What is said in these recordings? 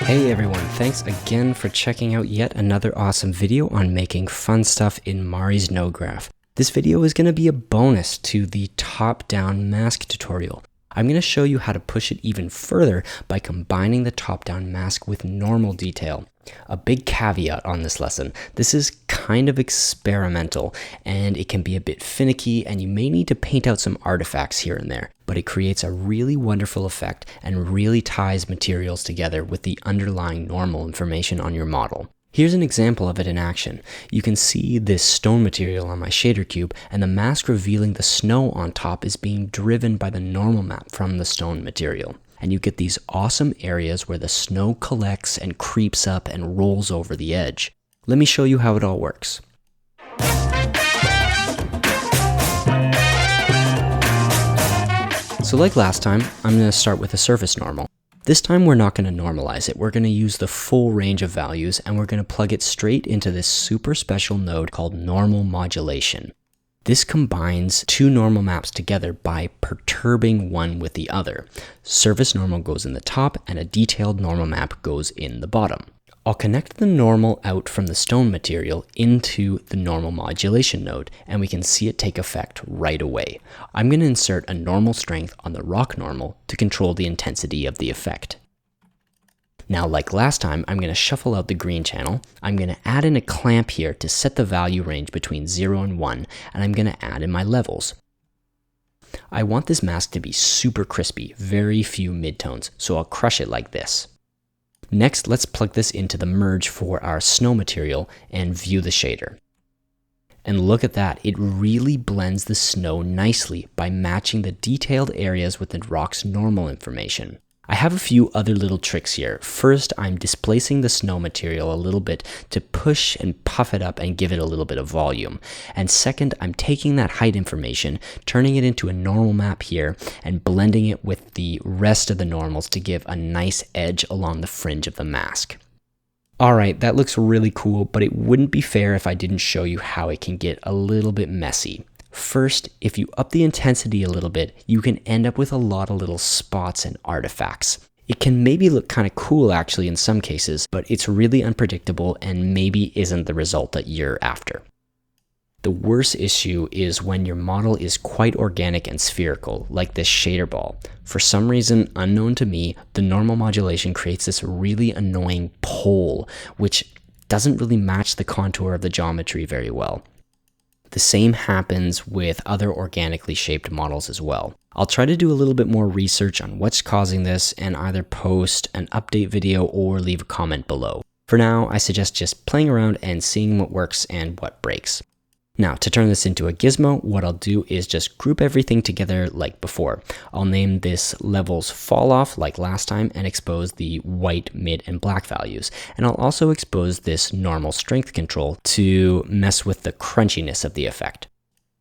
Hey everyone, thanks again for checking out yet another awesome video on making fun stuff in Mari's Nodegraph. This video is going to be a bonus to the top-down mask tutorial. I'm going to show you how to push it even further by combining the top-down mask with normal detail. A big caveat on this lesson, this is kind of experimental and it can be a bit finicky and you may need to paint out some artifacts here and there, but it creates a really wonderful effect and really ties materials together with the underlying normal information on your model. Here's an example of it in action. You can see this stone material on my shader cube, and the mask revealing the snow on top is being driven by the normal map from the stone material. And you get these awesome areas where the snow collects and creeps up and rolls over the edge. Let me show you how it all works. So like last time, I'm going to start with a surface normal. This time we're not going to normalize it, we're going to use the full range of values and we're going to plug it straight into this super special node called normal modulation. This combines two normal maps together by perturbing one with the other. Surface normal goes in the top and a detailed normal map goes in the bottom. I'll connect the normal out from the stone material into the normal modulation node, and we can see it take effect right away. I'm going to insert a normal strength on the rock normal to control the intensity of the effect. Now, like last time, I'm going to shuffle out the green channel. I'm going to add in a clamp here to set the value range between 0 and 1, and I'm going to add in my levels. I want this mask to be super crispy, very few midtones, so I'll crush it like this. Next, let's plug this into the merge for our snow material and view the shader. And look at that, it really blends the snow nicely by matching the detailed areas with the rock's normal information. I have a few other little tricks here. First, I'm displacing the snow material a little bit to push and puff it up and give it a little bit of volume. And second, I'm taking that height information, turning it into a normal map here, and blending it with the rest of the normals to give a nice edge along the fringe of the mask. Alright, that looks really cool, but it wouldn't be fair if I didn't show you how it can get a little bit messy. First, if you up the intensity a little bit, you can end up with a lot of little spots and artifacts. It can maybe look kind of cool actually in some cases, but it's really unpredictable and maybe isn't the result that you're after. The worst issue is when your model is quite organic and spherical, like this shader ball. For some reason unknown to me, the normal modulation creates this really annoying pole, which doesn't really match the contour of the geometry very well. The same happens with other organically shaped models as well. I'll try to do a little bit more research on what's causing this and either post an update video or leave a comment below. For now, I suggest just playing around and seeing what works and what breaks. Now, to turn this into a gizmo, what I'll do is just group everything together like before. I'll name this levels fall off like last time and expose the white, mid, and black values. And I'll also expose this normal strength control to mess with the crunchiness of the effect.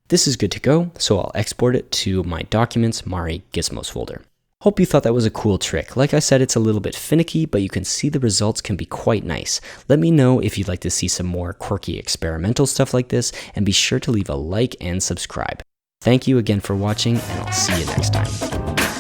This is good to go, so I'll export it to my Documents Mari Gizmos folder. Hope you thought that was a cool trick. Like I said, it's a little bit finicky, but you can see the results can be quite nice. Let me know if you'd like to see some more quirky experimental stuff like this, and be sure to leave a like and subscribe. Thank you again for watching, and I'll see you next time.